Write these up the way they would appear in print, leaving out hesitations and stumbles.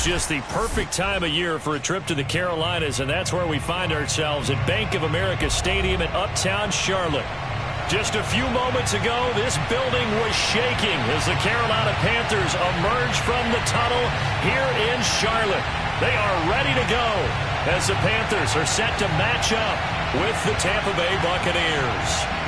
just the perfect time of year for a trip to the Carolinas, and that's where we find ourselves at Bank of America Stadium in Uptown Charlotte. Just a few moments ago, this building was shaking as the Carolina Panthers emerged from the tunnel here in Charlotte. They are ready to go as the Panthers are set to match up with the Tampa Bay Buccaneers.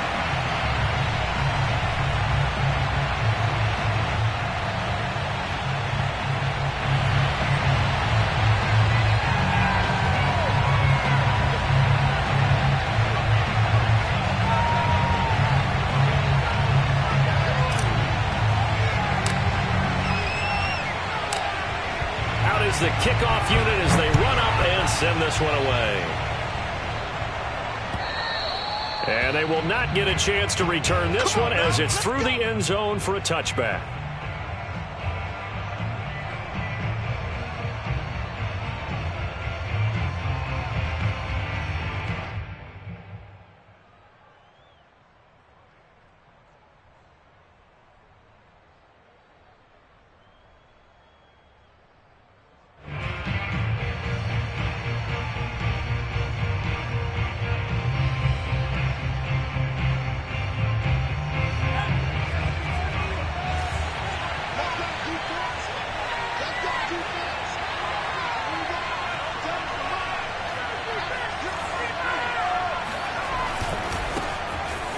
The kickoff unit as they run up and send this one away. And they will not get a chance to return this one as it's through the end zone for a touchback.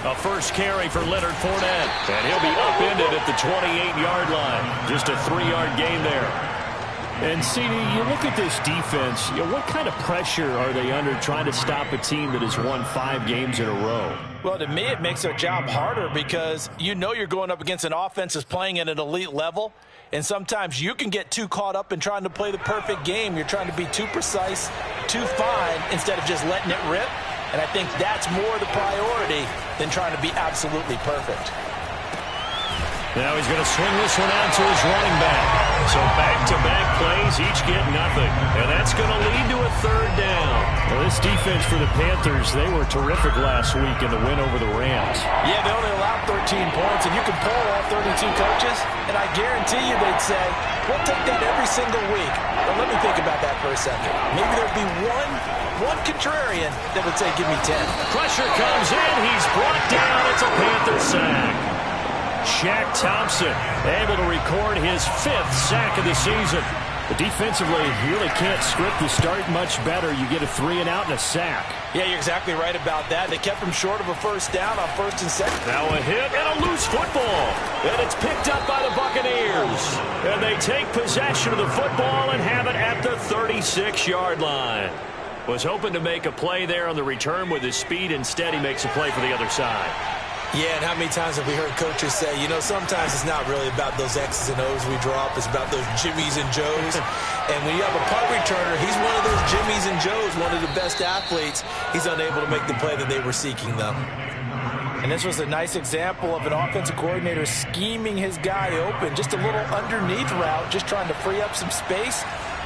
A first carry for Leonard Fournette, and he'll be upended at the 28-yard line. Just a 3-yard gain there. And, CD, you look at this defense, what kind of pressure are they under trying to stop a team that has won 5 games in a row? Well, to me, it makes their job harder because you know you're going up against an offense that's playing at an elite level, and sometimes you can get too caught up in trying to play the perfect game. You're trying to be too precise, too fine, instead of just letting it rip. And I think that's more the priority than trying to be absolutely perfect. Now he's going to swing this one out to his running back. So back-to-back plays, each get nothing. And that's going to lead to a third down. Well, this defense for the Panthers, they were terrific last week in the win over the Rams. Yeah, they only allowed 13 points, and you can poll all 32 coaches, and I guarantee you they'd say, we'll take that every single week. But let me think about that for a second. Maybe there'd be one contrarian that would say, give me 10. Pressure comes in. He's brought down. It's a Panther sack. Shaq Thompson able to record his 5th sack of the season. But defensively, you really can't script the start much better. You get a 3-and-out and a sack. Yeah, you're exactly right about that. They kept him short of a first down on 1st and 2nd. Now a hit and a loose football. And it's picked up by the Buccaneers. And they take possession of the football and have it at the 36-yard line. Was hoping to make a play there on the return with his speed. Instead, he makes a play for the other side. Yeah, and how many times have we heard coaches say, you know, sometimes it's not really about those X's and O's we draw up. It's about those Jimmies and Joes. And when you have a punt returner, he's one of those Jimmies and Joes, one of the best athletes. He's unable to make the play that they were seeking, though. And this was a nice example of an offensive coordinator scheming his guy open. Just a little underneath route, just trying to free up some space.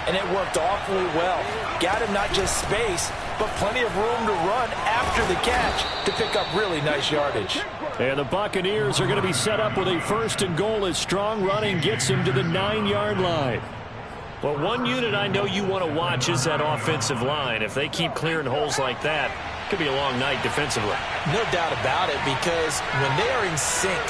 And it worked awfully well. Got him not just space, but plenty of room to run after the catch to pick up really nice yardage. And the Buccaneers are going to be set up with a 1st and goal as strong running gets him to the 9-yard line. Well, one unit I know you want to watch is that offensive line. If they keep clearing holes like that, it could be a long night defensively. No doubt about it, because when they are in sync,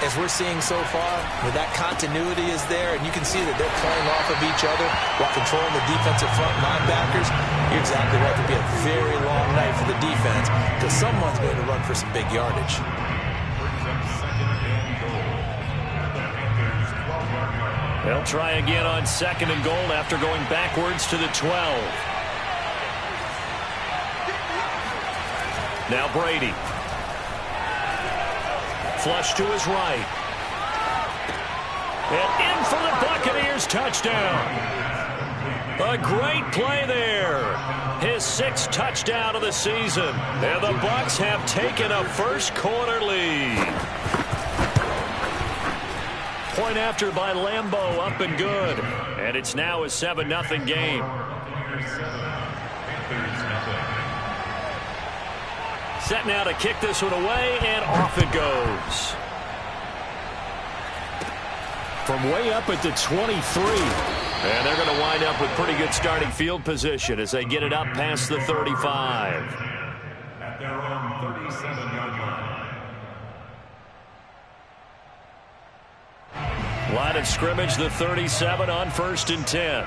as we're seeing so far, where that continuity is there, and you can see that they're playing off of each other while controlling the defensive front linebackers, you're exactly right. It could be a very long night for the defense because someone's going to run for some big yardage. They'll try again on 2nd and goal after going backwards to the 12. Now Brady. Flush to his right. And in for the Buccaneers touchdown. A great play there. His 6th touchdown of the season. And the Bucs have taken a first-quarter lead. Point after by Lambeau, up and good. And it's now a 7-0 game. Set now to kick this one away, and off it goes. From way up at the 23. And they're going to wind up with pretty good starting field position as they get it up past the 35. At their own 37-yard line. Line of scrimmage, the 37 on 1st and 10.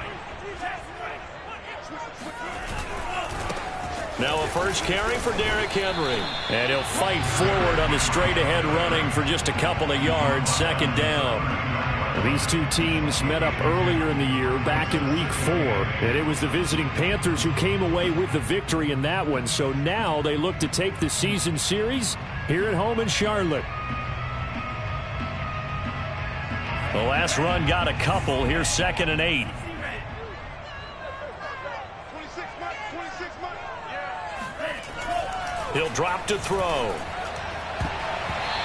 Now a first carry for Derrick Henry. And he'll fight forward on the straight-ahead running for just a couple of yards, 2nd down. These two teams met up earlier in the year, back in Week 4, and it was the visiting Panthers who came away with the victory in that one. So now they look to take the season series here at home in Charlotte. The last run got a couple. Here's 2nd and 8. He'll drop to throw.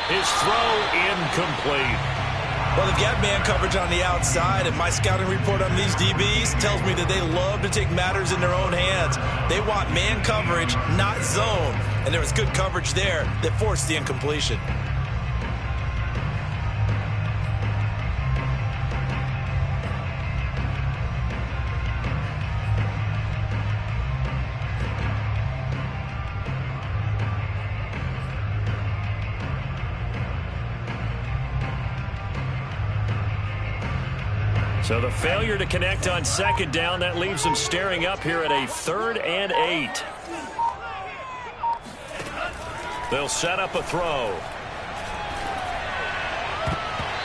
His throw incomplete. Well, they've got man coverage on the outside, and my scouting report on these DBs tells me that they love to take matters in their own hands. They want man coverage, not zone. And there was good coverage there that forced the incompletion. So the failure to connect on 2nd down, that leaves them staring up here at a 3rd and 8. They'll set up a throw.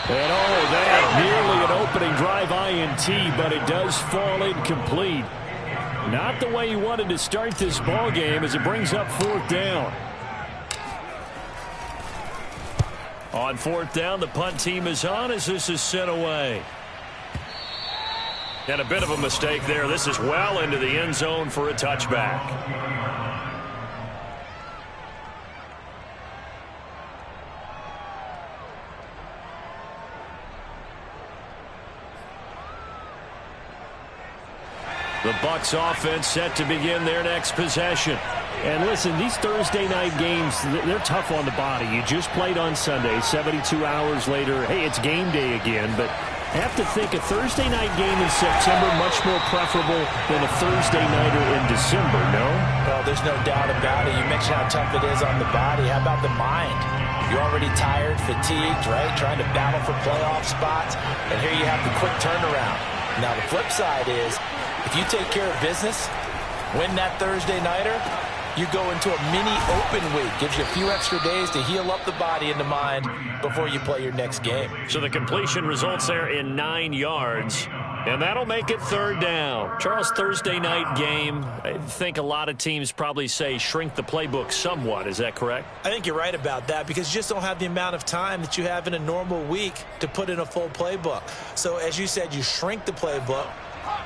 And that nearly an opening drive INT, but it does fall incomplete. Not the way you wanted to start this ball game as it brings up 4th down. On 4th down, the punt team is on as this is sent away. And a bit of a mistake there. This is well into the end zone for a touchback. The Bucs offense set to begin their next possession. And listen, these Thursday night games, they're tough on the body. You just played on Sunday, 72 hours later. Hey, it's game day again, but I have to think a Thursday night game in September much more preferable than a Thursday nighter in December, no? Well, there's no doubt about it. You mentioned how tough it is on the body. How about the mind? You're already tired, fatigued, right? Trying to battle for playoff spots. And here you have the quick turnaround. Now, the flip side is, if you take care of business, win that Thursday nighter, you go into a mini open week. Gives you a few extra days to heal up the body and the mind before you play your next game. So the completion results there in 9 yards. And that'll make it 3rd down. Charles, Thursday night game, I think a lot of teams probably say shrink the playbook somewhat. Is that correct? I think you're right about that because you just don't have the amount of time that you have in a normal week to put in a full playbook. So as you said, you shrink the playbook.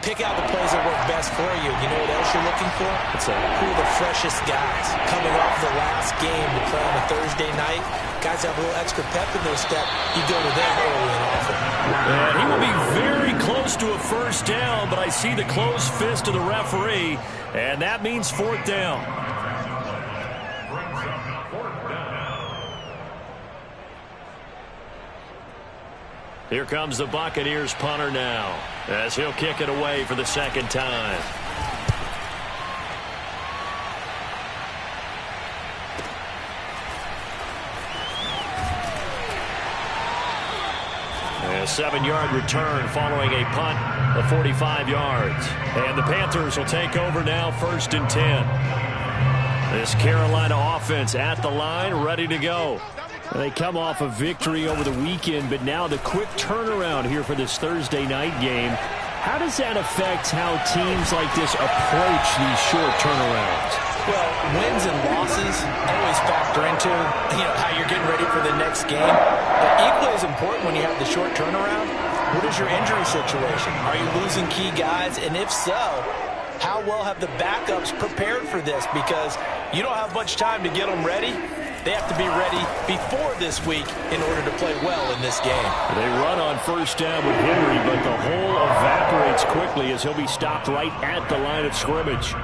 Pick out the plays that work best for you. You know what else you're looking for? Who are the freshest guys coming off the last game to play on a Thursday night? Guys have a little extra pep in their step. You go to them early and often. And he will be very close to a 1st down, but I see the closed fist of the referee, and that means 4th down. Here comes the Buccaneers punter now as he'll kick it away for the 2nd time. A 7-yard return following a punt of 45 yards. And the Panthers will take over now 1st and 10. This Carolina offense at the line, ready to go. They come off a victory over the weekend, but now the quick turnaround here for this Thursday night game. How does that affect how teams like this approach these short turnarounds? Well, wins and losses always factor into, how you're getting ready for the next game. But equally as important when you have the short turnaround, what is your injury situation? Are you losing key guys? And if so, how well have the backups prepared for this? Because you don't have much time to get them ready. They have to be ready before this week in order to play well in this game. They run on 1st down with Henry, but the hole evaporates quickly as he'll be stopped right at the line of scrimmage.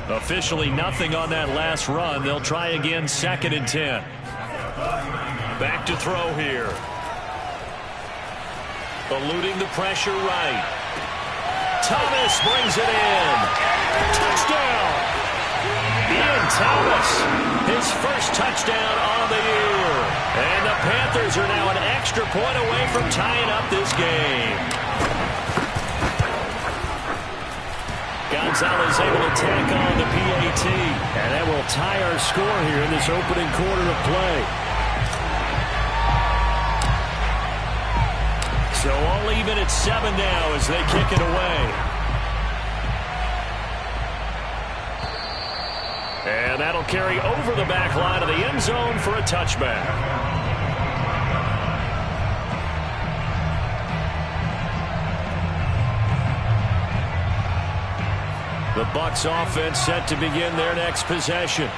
Officially nothing on that last run. They'll try again 2nd and 10. Back to throw here. Eluding the pressure right. Thomas brings it in. Touchdown. Ian Thomas, his first touchdown on the year. And the Panthers are now an extra point away from tying up this game. Gonzalez able to tack on the PAT. And that will tie our score here in this opening quarter of play. So all even at 7 now as they kick it away. And that'll carry over the back line of the end zone for a touchback. The Bucs offense set to begin their next possession.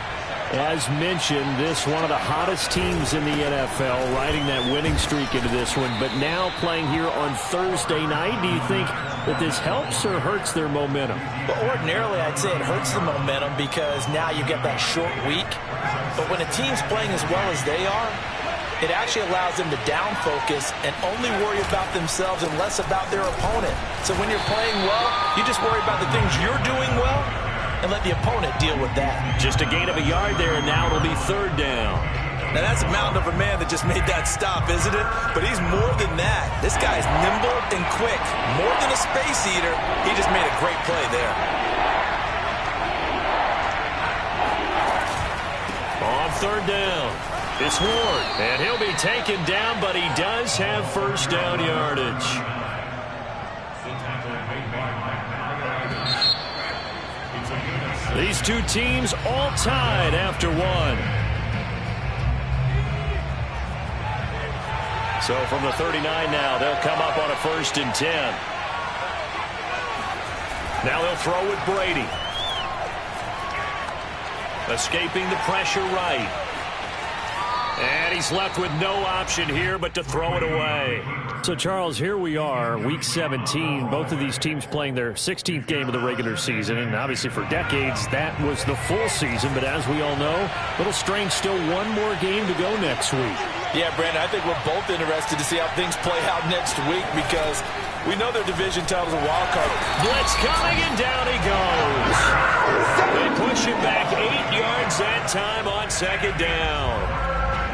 As mentioned, this one of the hottest teams in the NFL, riding that winning streak into this one, but now playing here on Thursday night. Do you think that this helps or hurts their momentum? Well, ordinarily, I'd say it hurts the momentum because now you get that short week. But when a team's playing as well as they are, it actually allows them to down focus and only worry about themselves and less about their opponent. So when you're playing well, you just worry about the things you're doing well and let the opponent deal with that. Just a gain of a yard there, and now it'll be 3rd down. Now, that's a mountain of a man that just made that stop, isn't it? But he's more than that. This guy's nimble and quick. More than a space eater, he just made a great play there. On 3rd down, it's Ward. And he'll be taken down, but he does have first down yardage. These two teams all tied after 1. So from the 39 now, they'll come up on a 1st and 10. Now they'll throw with Brady. Escaping the pressure right. And he's left with no option here but to throw it away. So, Charles, here we are, Week 17. Both of these teams playing their 16th game of the regular season. And obviously for decades, that was the full season. But as we all know, a little strange, still one more game to go next week. Yeah, Brandon, I think we're both interested to see how things play out next week because we know their division title's a wild card. Blitz coming, and down he goes. They push him back 8 yards that time on 2nd down.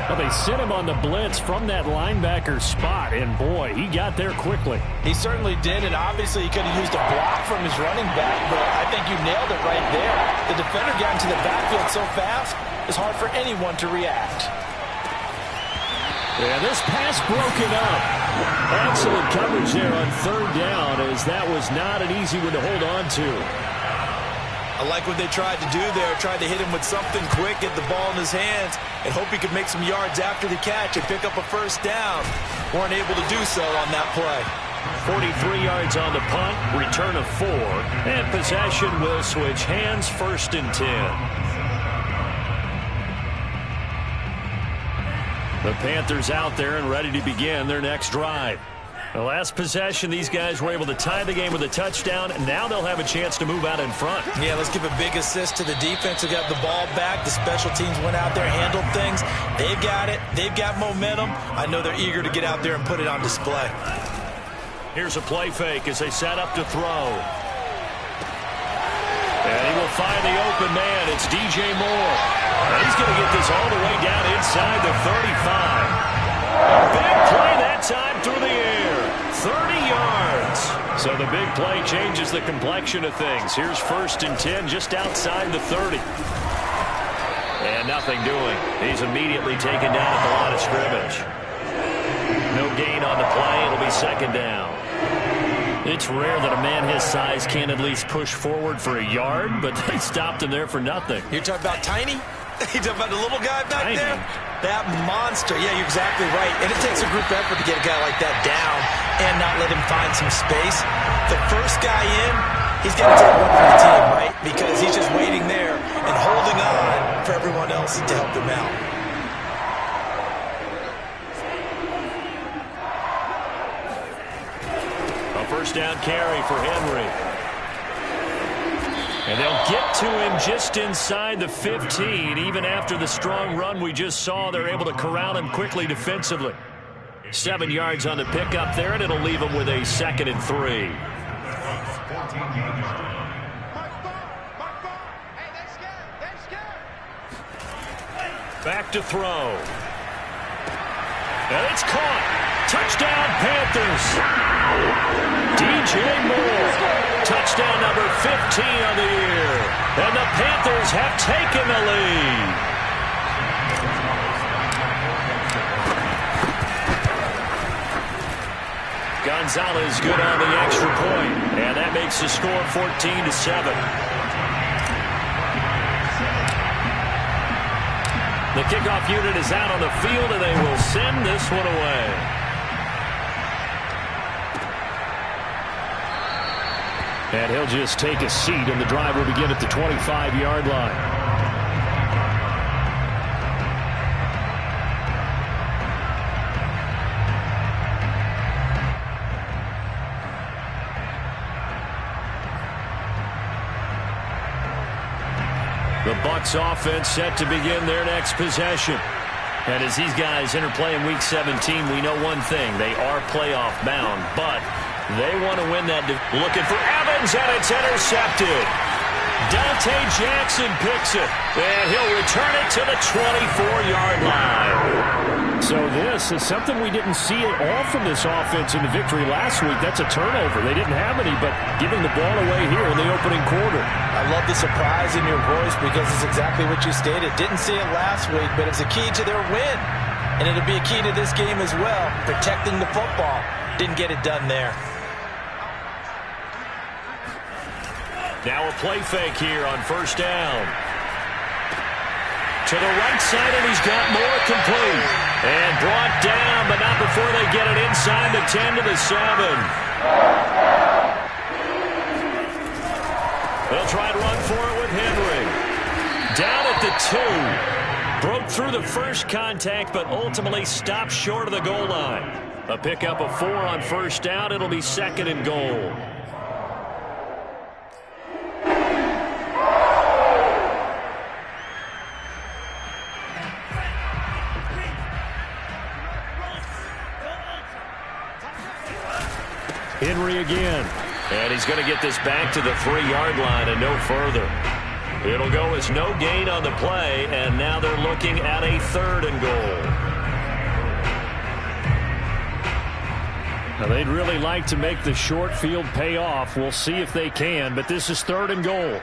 Well, they sent him on the blitz from that linebacker spot, and boy, he got there quickly. He certainly did, and obviously he could have used a block from his running back, but I think you nailed it right there. The defender got into the backfield so fast, it's hard for anyone to react. Yeah, this pass broken up. Excellent coverage there on 3rd down, as that was not an easy one to hold on to. I like what they tried to do there, tried to hit him with something quick, get the ball in his hands, and hope he could make some yards after the catch and pick up a 1st down. Weren't able to do so on that play. 43 yards on the punt, return of 4, and possession will switch hands, 1st and 10. The Panthers out there and ready to begin their next drive. The last possession, these guys were able to tie the game with a touchdown, and now they'll have a chance to move out in front. Yeah, let's give a big assist to the defense who got the ball back. The special teams went out there, handled things. They've got it. They've got momentum. I know they're eager to get out there and put it on display. Here's a play fake as they set up to throw. And he will find the open man. It's DJ Moore. And he's going to get this all the way down inside the 35. A big play that time through the air. 30 yards. So the big play changes the complexion of things. Here's 1st and 10 just outside the 30. And nothing doing. He's immediately taken down at the line of scrimmage. No gain on the play. It'll be 2nd down. It's rare that a man his size can at least push forward for a yard, but they stopped him there for nothing. You're talking about tiny? You talking about the little guy back Tiny. there? That monster. Yeah, you're exactly right. And it takes a group effort to get a guy like that down and not let him find some space. The first guy in, he's got to take one for the team, right? Because he's just waiting there and holding on for everyone else to help him out. A 1st down carry for Henry. And they'll get to him just inside the 15. Even after the strong run we just saw, they're able to corral him quickly defensively. 7 yards on the pickup there, and it'll leave him with a 2nd and 3. 14-yard line. Back to throw. And it's caught. Touchdown, Panthers. DJ Moore. Touchdown number 15 on the year. And the Panthers have taken the lead. Gonzalez good on the extra point. And that makes the score 14-7. The kickoff unit is out on the field, and they will send this one away. And he'll just take a seat, and the drive will begin at the 25-yard line. The Bucs offense set to begin their next possession. And as these guys interplay in Week 17, we know one thing. They are playoff bound, but they want to win that. Looking for Evans, and it's intercepted. Dante Jackson picks it, and he'll return it to the 24-yard line. So this is something we didn't see at all from this offense in the victory last week. That's a turnover. They didn't have any, but giving the ball away here in the opening quarter. I love the surprise in your voice because it's exactly what you stated. Didn't see it last week, but it was a key to their win. And it'll be a key to this game as well, protecting the football. Didn't get it done there. Now a play fake here on first down. To the right side, and he's got more complete. And brought down, but not before they get it inside the 10 to the 7. They'll try to run for it with Henry. Down at the 2. Broke through the first contact, but ultimately stopped short of the goal line. A pickup of 4 on first down. It'll be 2nd and goal. Henry again. And he's going to get this back to the 3-yard line and no further. It'll go as no gain on the play, and now they're looking at a 3rd and goal. Now they'd really like to make the short field pay off. We'll see if they can, but this is 3rd and goal.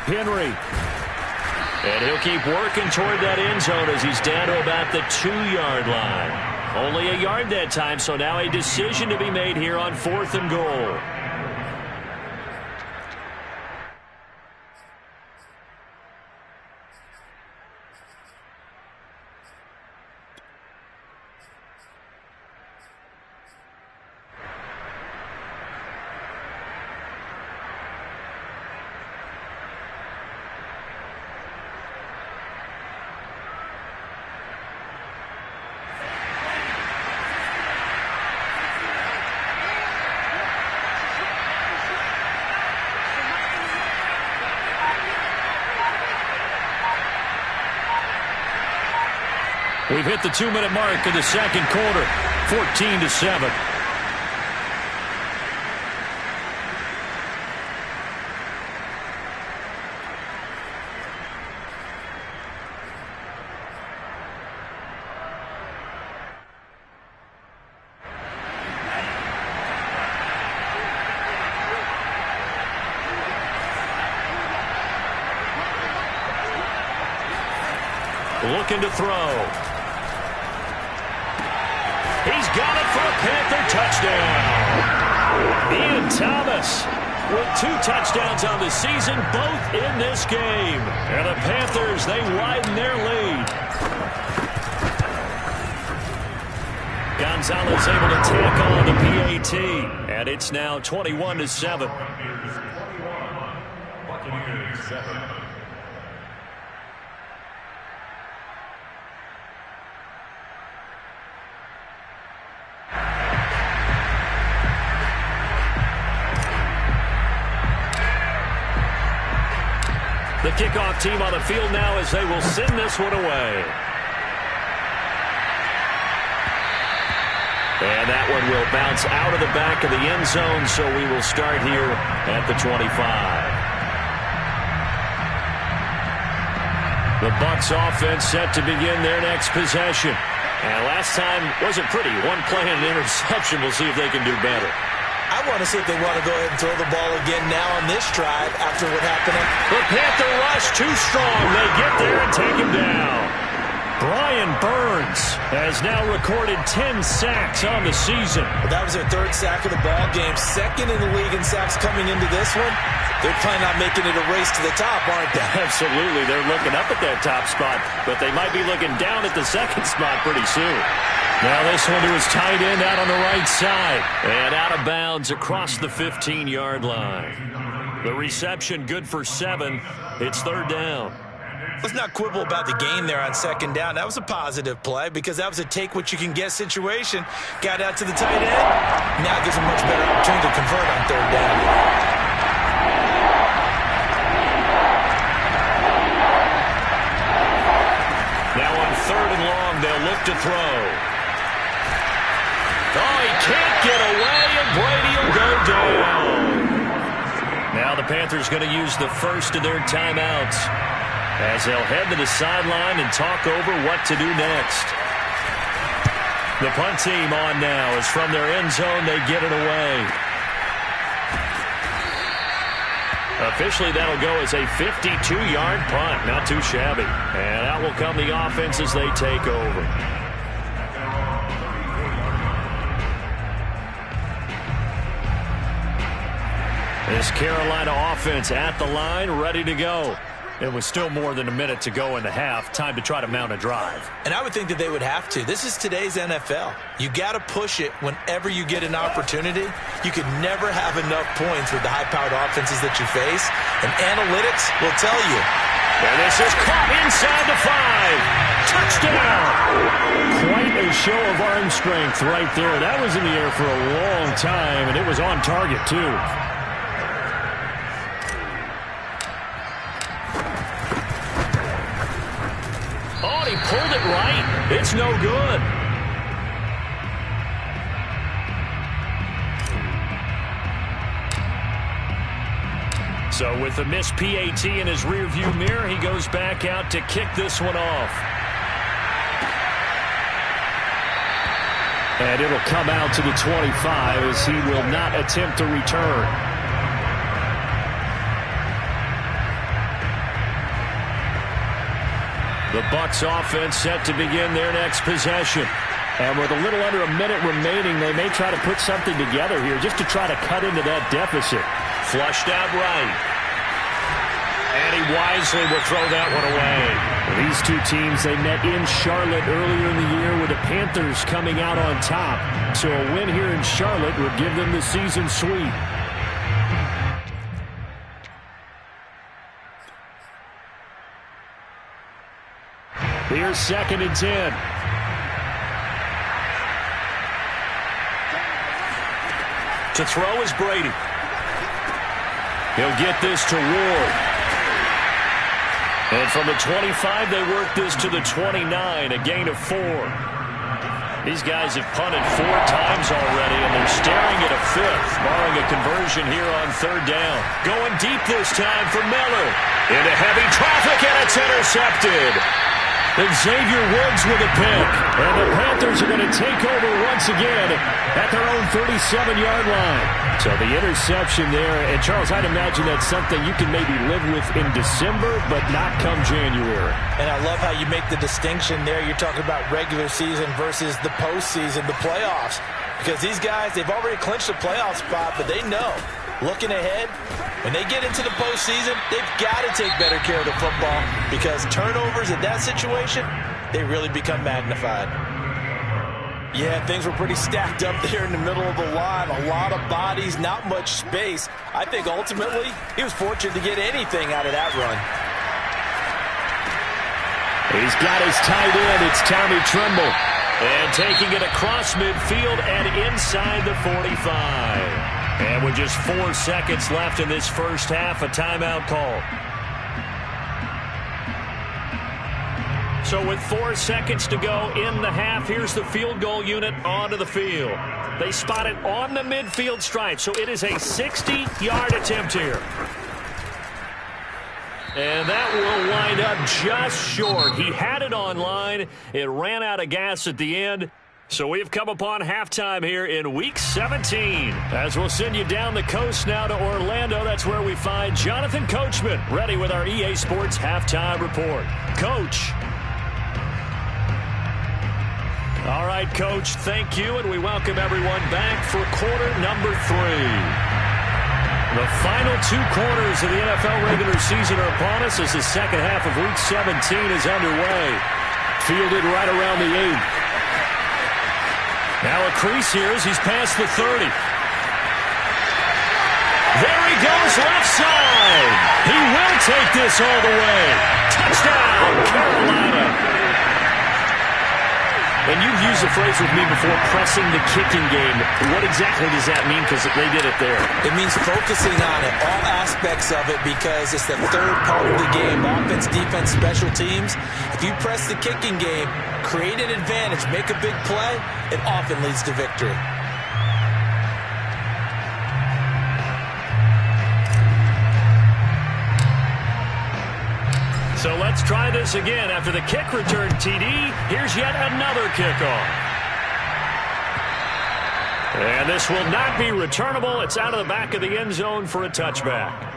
Henry. And he'll keep working toward that end zone as he's down to about the 2-yard line. Only a yard that time, so now a decision to be made here on 4th and goal. We've hit the 2-minute mark of the second quarter, 14-7. Looking to throw. He's got it for a Panther touchdown. Ian Thomas with 2 touchdowns on the season, both in this game. And the Panthers, they widen their lead. Gonzalez able to tackle on the PAT. And it's now 21-7. Buccaneers 7. The kickoff team on the field now as they will send this one away. And that one will bounce out of the back of the end zone, so we will start here at the 25. The Bucs offense set to begin their next possession. And last time wasn't pretty. One play and an interception. We'll see if they can do better. I want to see if they want to go ahead and throw the ball again now on this drive after what happened. The Panther rush too strong. They get there and take him down. Brian Burns has now recorded 10 sacks on the season. Well, that was their third sack of the ball game. Second in the league in sacks coming into this one. They're planning on making it a race to the top, aren't they? Absolutely. They're looking up at that top spot, but they might be looking down at the second spot pretty soon. Now this one to his tight end out on the right side. And out of bounds across the 15-yard line. The reception good for 7. It's third down. Let's not quibble about the gain there on second down. That was a positive play because that was a take-what-you-can-get situation. Got out to the tight end. Now gives a much better opportunity to convert on third down. Now on third and long, they'll look to throw. Oh, he can't get away, and Brady will go down. Now the Panthers going to use the first of their timeouts as they'll head to the sideline and talk over what to do next. The punt team on now is from their end zone. They get it away. Officially, that'll go as a 52-yard punt. Not too shabby. And out will come the offense as they take over. This Carolina offense at the line, ready to go. It was still more than a minute to go in the half. Time to try to mount a drive. And I would think that they would have to. This is today's NFL. You got to push it whenever you get an opportunity. You can never have enough points with the high-powered offenses that you face. And analytics will tell you. And this is caught inside the 5. Touchdown! Quite a show of arm strength right there. That was in the air for a long time, and it was on target, too. He pulled it right. It's no good. So with the missed PAT in his rearview mirror, he goes back out to kick this one off. And it'll come out to the 25 as he will not attempt to return. The Bucs offense set to begin their next possession. And with a little under a minute remaining, they may try to put something together here just to try to cut into that deficit. Flushed out right. And he wisely will throw that one away. These two teams, they met in Charlotte earlier in the year with the Panthers coming out on top. So a win here in Charlotte would give them the season sweep. Here's 2nd and 10. To throw is Brady. He'll get this to Ward. And from the 25, they work this to the 29, a gain of 4. These guys have punted 4 times already, and they're staring at a 5th, barring a conversion here on third down. Going deep this time for Miller. Into heavy traffic, and it's intercepted. Xavier Woods with a pick. And the Panthers are going to take over once again at their own 37-yard line. So the interception there, and Charles, I'd imagine that's something you can maybe live with in December, but not come January. And I love how you make the distinction there. You're talking about regular season versus the postseason, the playoffs. Because these guys, they've already clinched a playoff spot, but they know, looking ahead, when they get into the postseason, they've got to take better care of the football because turnovers in that situation, they really become magnified. Yeah, things were pretty stacked up there in the middle of the line. A lot of bodies, not much space. I think ultimately he was fortunate to get anything out of that run. He's got his tight end. It's Tommy Tremble. And taking it across midfield and inside the 45. And with just 4 seconds left in this first half, a timeout call. So with 4 seconds to go in the half, here's the field goal unit onto the field. They spot it on the midfield stripe, so it is a 60-yard attempt here. And that will wind up just short. He had it on line. It ran out of gas at the end. So we have come upon halftime here in Week 17. As we'll send you down the coast now to Orlando, that's where we find Jonathan Coachman, ready with our EA Sports Halftime Report. Coach. All right, Coach, thank you, and we welcome everyone back for quarter number 3. The final 2 quarters of the NFL regular season are upon us as the second half of Week 17 is underway. Fielded right around the 8. Now a crease here as he's past the 30. There he goes, left side. He will take this all the way. Touchdown, Carolina. And you've used the phrase with me before, pressing the kicking game. What exactly does that mean? Because they did it there. It means focusing on it, all aspects of it, because it's the third part of the game. Offense, defense, special teams. If you press the kicking game, create an advantage, make a big play, it often leads to victory. So let's try this again. After the kick return TD, here's yet another kickoff. And this will not be returnable. It's out of the back of the end zone for a touchback.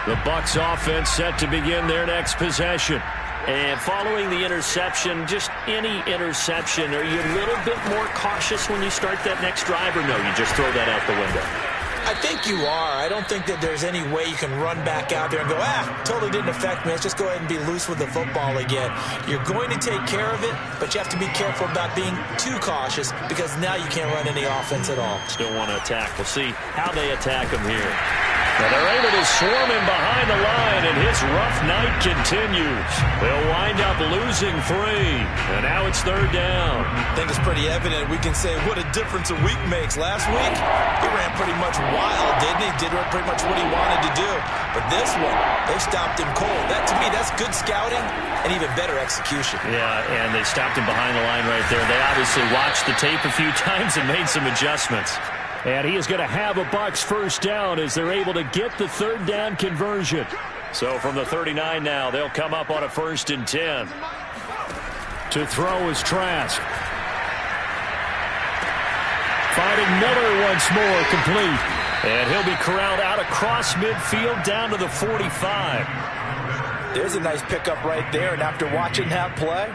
The Bucs offense set to begin their next possession. And following the interception, just any interception, are you a little bit more cautious when you start that next drive, or no, you just throw that out the window? I think you are. I don't think that there's any way you can run back out there and go, totally didn't affect me. Let's just go ahead and be loose with the football again. You're going to take care of it, but you have to be careful about being too cautious because now you can't run any offense at all. Still want to attack. We'll see how they attack him here. But they're able to swarm him behind the line, and his rough night continues. They'll wind up losing 3, and now it's 3rd down. I think it's pretty evident. We can say what a difference a week makes. Last week, he ran pretty much wild, didn't he? Did pretty much what he wanted to do. But this one, they stopped him cold. That, to me, that's good scouting and even better execution. Yeah, and they stopped him behind the line right there. They obviously watched the tape a few times and made some adjustments. And he is going to have a Bucs first down as they're able to get the 3rd down conversion. So from the 39 now, they'll come up on a 1st and 10. To throw is Trask. Finding Miller once more, complete. And he'll be corralled out across midfield down to the 45. There's a nice pickup right there, and after watching that play,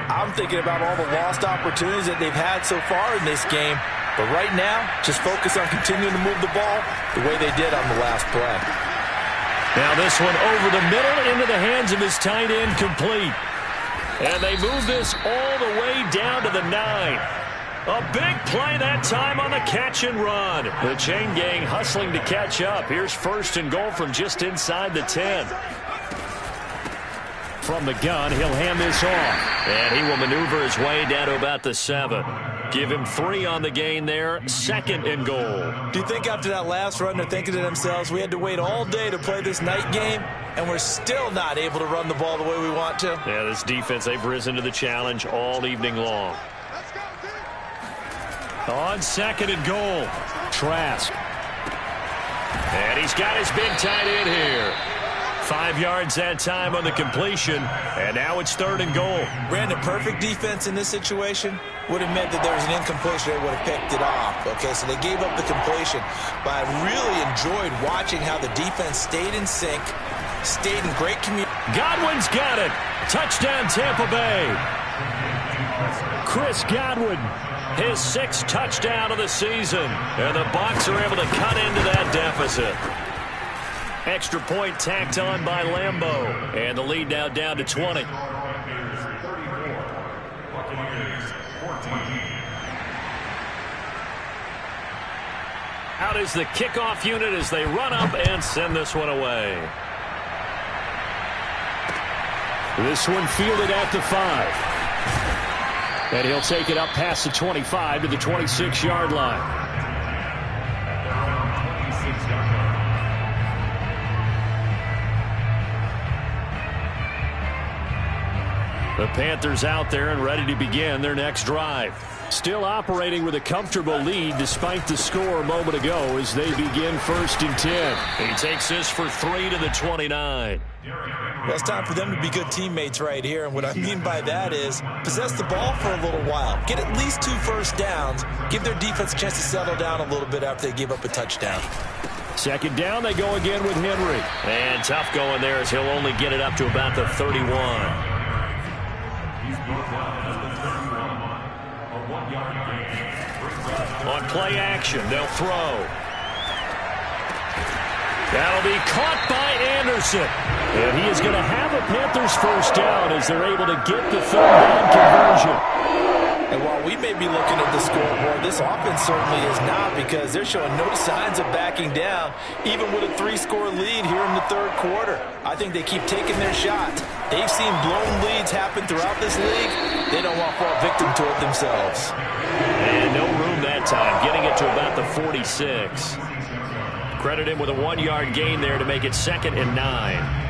I'm thinking about all the lost opportunities that they've had so far in this game. But right now, just focus on continuing to move the ball the way they did on the last play. Now this one over the middle into the hands of his tight end, complete. And they move this all the way down to the 9. A big play that time on the catch and run. The chain gang hustling to catch up. Here's 1st and goal from just inside the 10. From the gun, he'll hand this off. And he will maneuver his way down to about the 7. Give him 3 on the gain there. 2nd and goal. Do you think after that last run they're thinking to themselves, we had to wait all day to play this night game, and we're still not able to run the ball the way we want to? Yeah, this defense, they've risen to the challenge all evening long. On 2nd and goal, Trask. And he's got his big tight end here. 5 yards that time on the completion, and now it's 3rd and goal. Brandon, perfect defense in this situation would have meant that there was an incompletion. They would have picked it off. Okay, so they gave up the completion. But I really enjoyed watching how the defense stayed in sync, stayed in great communication. Godwin's got it. Touchdown, Tampa Bay. Chris Godwin, his 6th touchdown of the season. And the Bucs are able to cut into that deficit. Extra point tacked on by Lambeau. And the lead now down to 20. Out is the kickoff unit as they run up and send this one away. This one fielded at the 5. And he'll take it up past the 25 to the 26-yard line. The Panthers out there and ready to begin their next drive. Still operating with a comfortable lead despite the score a moment ago as they begin 1st and 10. He takes this for 3 to the 29. Well, it's time for them to be good teammates right here. And what I mean by that is possess the ball for a little while. Get at least 2 first downs. Give their defense a chance to settle down a little bit after they give up a touchdown. 2nd down, they go again with Henry. And tough going there as he'll only get it up to about the 31. On play action, they'll throw. That'll be caught by Anderson. And he is going to have a Panthers first down as they're able to get the 3rd down conversion. And while we may be looking at the scoreboard, this offense certainly is not, because they're showing no signs of backing down, even with a 3-score lead here in the 3rd quarter. I think they keep taking their shot. They've seen blown leads happen throughout this league. They don't want to fall victim to it themselves. And no room that time, getting it to about the 46. Credit him with a 1-yard gain there to make it 2nd and 9.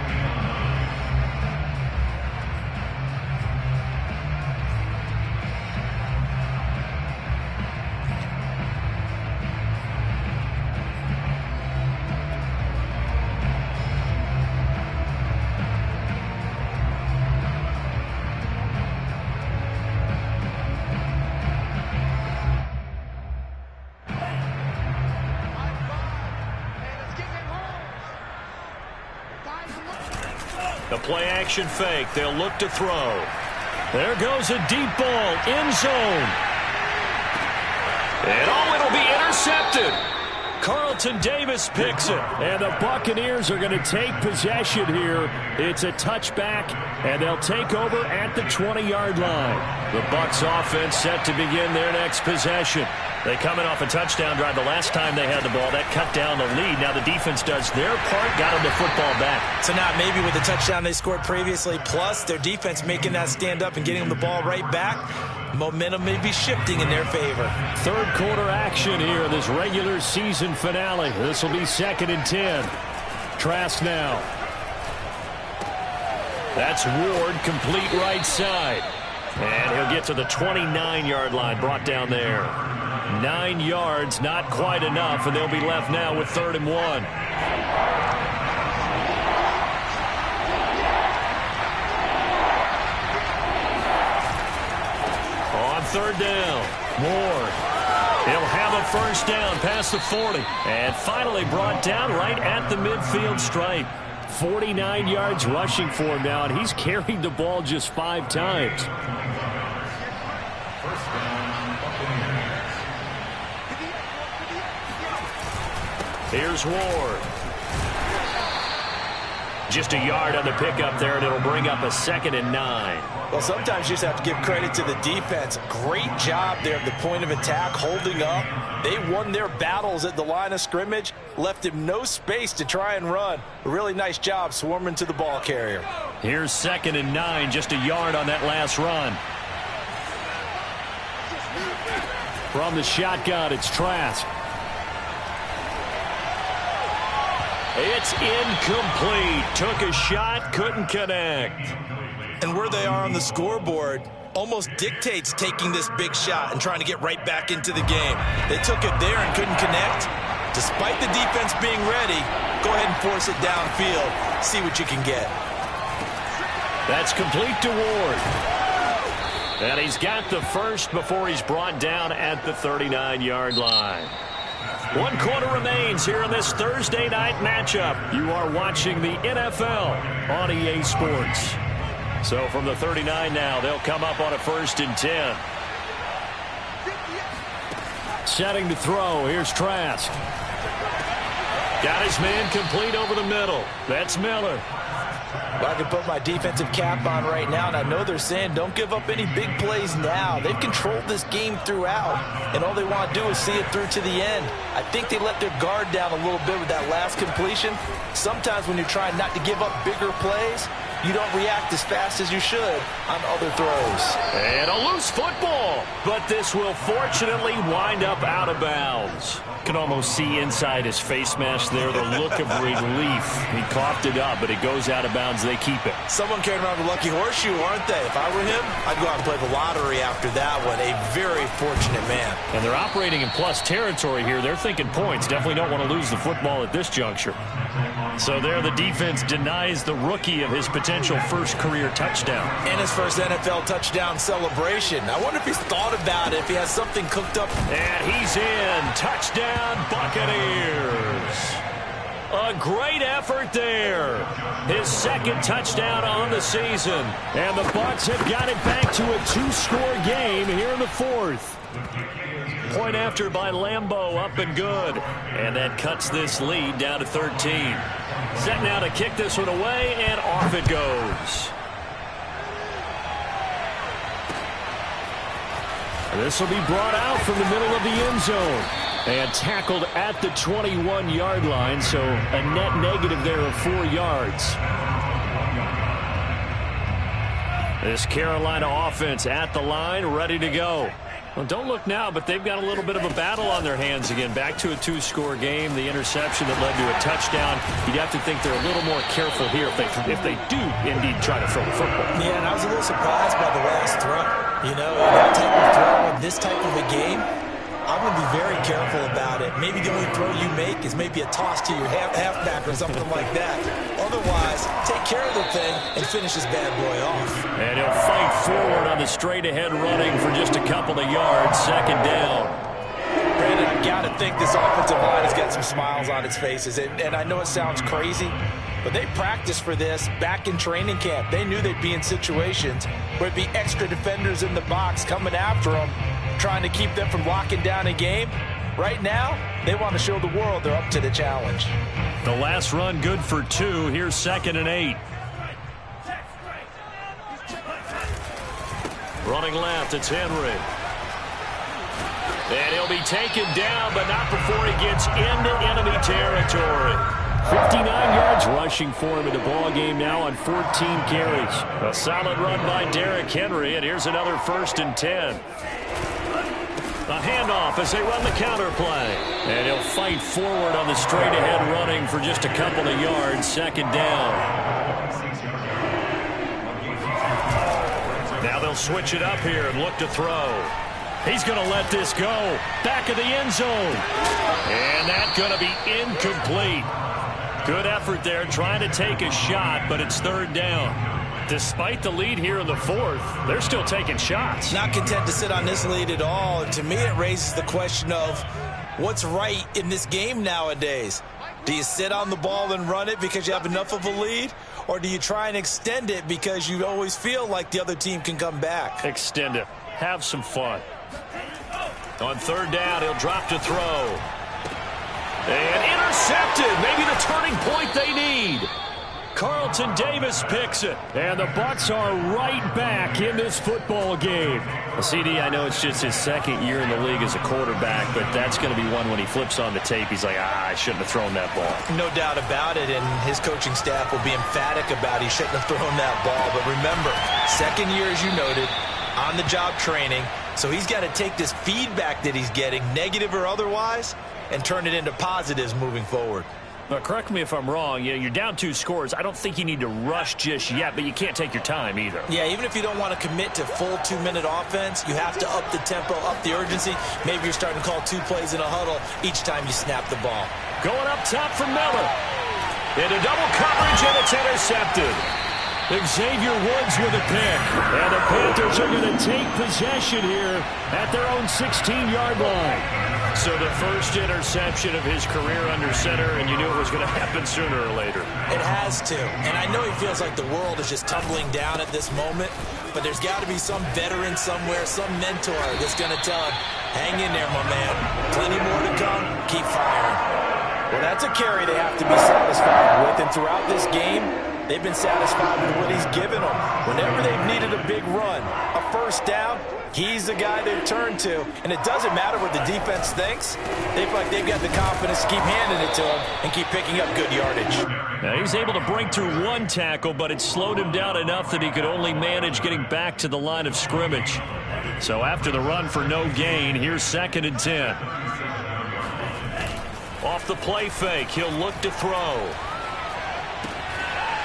The play-action fake. They'll look to throw. There goes a deep ball. End zone. And it'll be intercepted. Carlton Davis picks it. And the Buccaneers are going to take possession here. It's a touchback, and they'll take over at the 20-yard line. The Bucs offense set to begin their next possession. They come in off a touchdown drive the last time they had the ball. That cut down the lead. Now the defense does their part, got them the football back. So now maybe with the touchdown they scored previously, plus their defense making that stand up and getting them the ball right back, momentum may be shifting in their favor. 3rd quarter action here in this regular season finale. This will be 2nd and 10. Trask now. That's Ward, complete right side. And he'll get to the 29-yard line, brought down there. 9 yards, not quite enough, and they'll be left now with 3rd and 1. On 3rd down, Moore. He'll have a first down past the 40. And finally brought down right at the midfield stripe. 49 yards rushing for him now, and he's carried the ball just 5 times. Here's Ward. Just a yard on the pickup there, and it'll bring up a 2nd and 9. Well, sometimes you just have to give credit to the defense. Great job there at the point of attack, holding up. They won their battles at the line of scrimmage, left him no space to try and run. A really nice job swarming to the ball carrier. Here's 2nd and 9, just a yard on that last run. From the shotgun, it's Trask. It's incomplete. Took a shot, couldn't connect. And where they are on the scoreboard almost dictates taking this big shot and trying to get right back into the game. They took it there and couldn't connect. Despite the defense being ready, go ahead and force it downfield. See what you can get. That's complete to Ward. And he's got the first before he's brought down at the 39-yard line. 1 quarter remains here in this Thursday night matchup. You are watching the NFL on EA Sports. So from the 39 now, they'll come up on a 1st and 10. Setting to throw. Here's Trask. Got his man complete over the middle. That's Miller. Well, I can put my defensive cap on right now, and I know they're saying don't give up any big plays now. They've controlled this game throughout, and all they want to do is see it through to the end. I think they let their guard down a little bit with that last completion. Sometimes when you're trying not to give up bigger plays, you don't react as fast as you should on other throws. And a loose football, but this will fortunately wind up out of bounds. Can almost see inside his face mask there the look of relief. He coughed it up, but it goes out of bounds. They keep it. Someone carried around a lucky horseshoe, aren't they? If I were him, I'd go out and play the lottery after that one. A very fortunate man. And they're operating in plus territory here. They're thinking points. Definitely don't want to lose the football at this juncture. So there the defense denies the rookie of his potential first career touchdown. And his first NFL touchdown celebration. I wonder if he's thought about it, if he has something cooked up. And he's in. Touchdown, Buccaneers. A great effort there. His second touchdown on the season. And the Bucs have got it back to a 2-score game here in the 4th. Point after by Lambeau, up and good. And that cuts this lead down to 13. Set now to kick this one away, and off it goes. This will be brought out from the middle of the end zone. And tackled at the 21-yard line, so a net negative there of 4 yards. This Carolina offense at the line, ready to go. Well, don't look now, but they've got a little bit of a battle on their hands again. Back to a 2-score game. The interception that led to a touchdown. You'd have to think they're a little more careful here if they do indeed try to throw the football. Yeah, and I was a little surprised by the last throw. You know, that type of throw in this type of a game, I'm going to be very careful about it. Maybe the only throw you make is maybe a toss to your halfback or something like that. Otherwise, take care of the thing and finish this bad boy off. And he'll fight forward on the straight-ahead running for just a couple of yards. 2nd down. Brandon, I've got to think this offensive line has got some smiles on its faces. And I know it sounds crazy, but they practiced for this back in training camp. They knew they'd be in situations where it'd be extra defenders in the box coming after them, trying to keep them from locking down a game. Right now, they want to show the world they're up to the challenge. The last run good for 2. Here's 2nd and 8. Running left, it's Henry. And he'll be taken down, but not before he gets into enemy territory. 59 yards rushing for him in the ball game now on 14 carries. A solid run by Derrick Henry, and here's another 1st and 10. A handoff as they run the counter play. And he'll fight forward on the straight-ahead running for just a couple of yards. 2nd down. Now they'll switch it up here and look to throw. He's going to let this go. Back of the end zone. And that's going to be incomplete. Good effort there trying to take a shot, but it's 3rd down. Despite the lead here in the 4th, they're still taking shots. Not content to sit on this lead at all. And to me, it raises the question of what's right in this game nowadays. Do you sit on the ball and run it because you have enough of a lead? Or do you try and extend it because you always feel like the other team can come back? Extend it. Have some fun. On 3rd down, he'll drop to throw. And intercepted. Maybe the turning point they need. Carlton Davis picks it. And the Bucs are right back in this football game. Well, CD, I know it's just his 2nd year in the league as a quarterback, but that's going to be one when he flips on the tape. He's like, I shouldn't have thrown that ball. No doubt about it, and his coaching staff will be emphatic about he shouldn't have thrown that ball. But remember, 2nd year, as you noted, on-the-job training. So he's got to take this feedback that he's getting, negative or otherwise, and turn it into positives moving forward. But correct me if I'm wrong. You're down 2 scores. I don't think you need to rush just yet, but you can't take your time either. Yeah, even if you don't want to commit to full 2-minute offense, you have to up the tempo, up the urgency. Maybe you're starting to call 2 plays in a huddle each time you snap the ball. Going up top for Miller. Into double coverage, and it's intercepted. Xavier Woods with a pick. And the Panthers are going to take possession here at their own 16-yard line. So the first interception of his career under center, and you knew it was going to happen sooner or later. It has to. And I know he feels like the world is just tumbling down at this moment, but there's got to be some veteran somewhere, some mentor that's going to tell him, hang in there, my man. Plenty more to come. Keep firing. Well, that's a carry they have to be satisfied with, and throughout this game, they've been satisfied with what he's given them. Whenever they've needed a big run, a first down, he's the guy they've turned to. And it doesn't matter what the defense thinks. They feel like they've got the confidence to keep handing it to him and keep picking up good yardage. Now he's able to break through 1 tackle, but it slowed him down enough that he could only manage getting back to the line of scrimmage. So after the run for no gain, here's 2nd and 10. Off the play fake, he'll look to throw.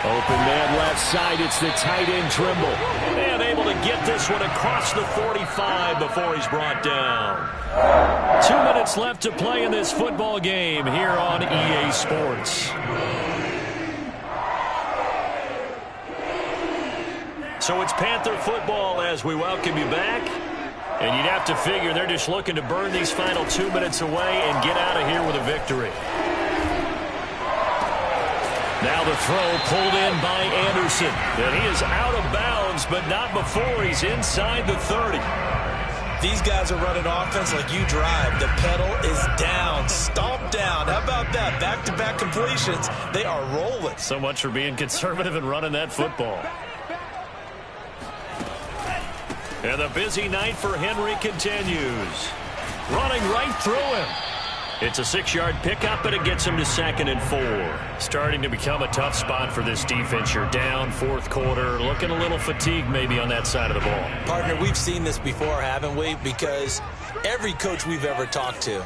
Open man left side, it's the tight end Trimble. And able to get this one across the 45 before he's brought down. 2 minutes left to play in this football game here on EA Sports. So it's Panther football as we welcome you back. And you'd have to figure they're just looking to burn these final 2 minutes away and get out of here with a victory. Now the throw pulled in by Anderson. And he is out of bounds, but not before he's inside the 30. These guys are running offense like you drive. The pedal is down, stomped down. How about that? Back-to-back completions. They are rolling. So much for being conservative and running that football. And the busy night for Henry continues. Running right through him. It's a 6-yard pickup, and it gets him to 2nd and 4. Starting to become a tough spot for this defense. You're down 4th quarter, looking a little fatigued maybe on that side of the ball. Partner, we've seen this before, haven't we? Because every coach we've ever talked to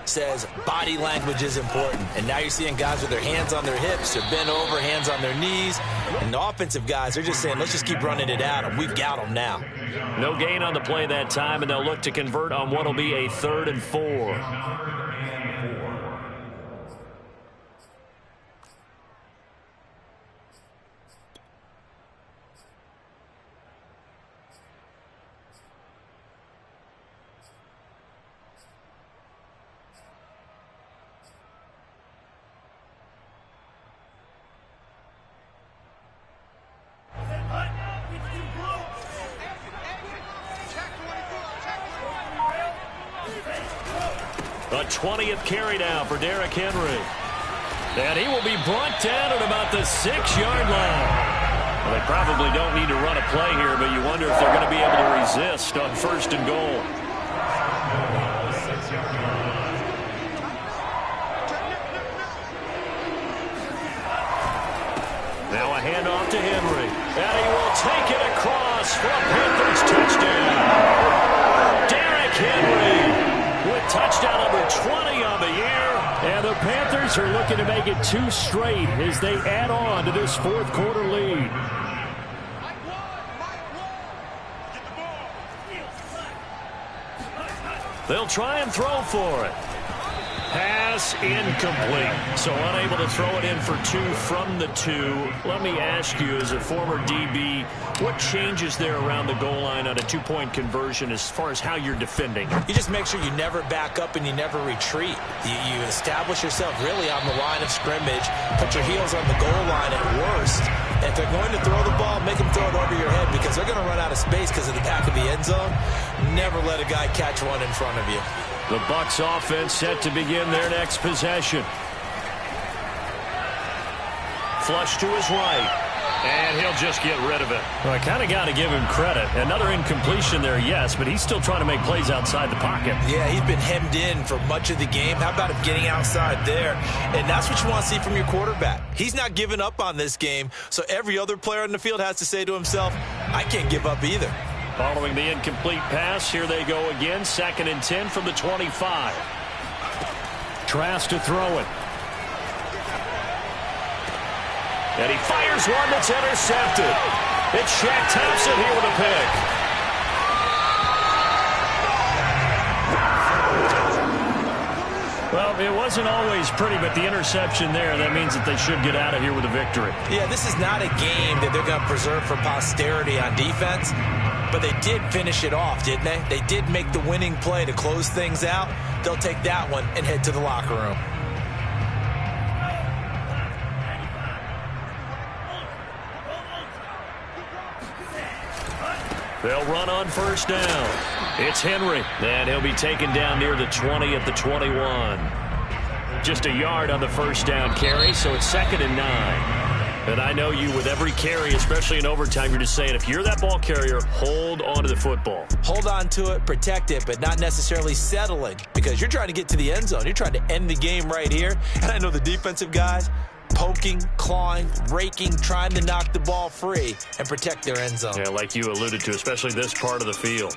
says body language is important. And now you're seeing guys with their hands on their hips, they're bent over, hands on their knees. And the offensive guys, they're just saying, let's just keep running it at them. We've got them now. No gain on the play that time, and they'll look to convert on what will be a 3rd and 4. A 20th carry down for Derrick Henry. And he will be brought down at about the 6-yard line. Well, they probably don't need to run a play here, but you wonder if they're going to be able to resist on 1st and goal. Now a handoff to Henry. And he will take it across for a Panthers touchdown. Derrick Henry with touchdown number 20 on the year. And the Panthers are looking to make it 2 straight as they add on to this 4th quarter lead. They'll try and throw for it. Pass incomplete. So unable to throw it in for 2 from the 2. Let me ask you, as a former DB, what changes there around the goal line on a 2-point conversion as far as how you're defending? You just make sure you never back up and you never retreat. You establish yourself really on the line of scrimmage. Put your heels on the goal line at worst. And if they're going to throw the ball, make them throw it over your head because they're going to run out of space because of the back of the end zone. Never let a guy catch one in front of you. The Bucs offense set to begin their next possession. Flush to his right. And he'll just get rid of it. Well, I kind of got to give him credit. Another incompletion there, yes, but he's still trying to make plays outside the pocket. Yeah, he's been hemmed in for much of the game. How about him getting outside there? And that's what you want to see from your quarterback. He's not giving up on this game, so every other player on the field has to say to himself, I can't give up either. Following the incomplete pass, here they go again. 2nd and 10 from the 25. Trask to throw it. And he fires one that's intercepted. It's Shaq Thompson here with a pick. Well, it wasn't always pretty, but the interception there, that means that they should get out of here with a victory. Yeah, this is not a game that they're going to preserve for posterity on defense, but they did finish it off, didn't they? They did make the winning play to close things out. They'll take that one and head to the locker room. They'll run on first down. It's Henry, and he'll be taken down near the 20 at the 21. Just a yard on the first down carry, so it's 2nd and 9. And I know you, with every carry, especially in overtime, you're just saying, if you're that ball carrier, hold on to the football. Hold on to it, protect it, but not necessarily settling, because you're trying to get to the end zone. You're trying to end the game right here. And I know the defensive guys, poking, clawing, raking, trying to knock the ball free and protect their end zone. Yeah, like you alluded to, especially this part of the field.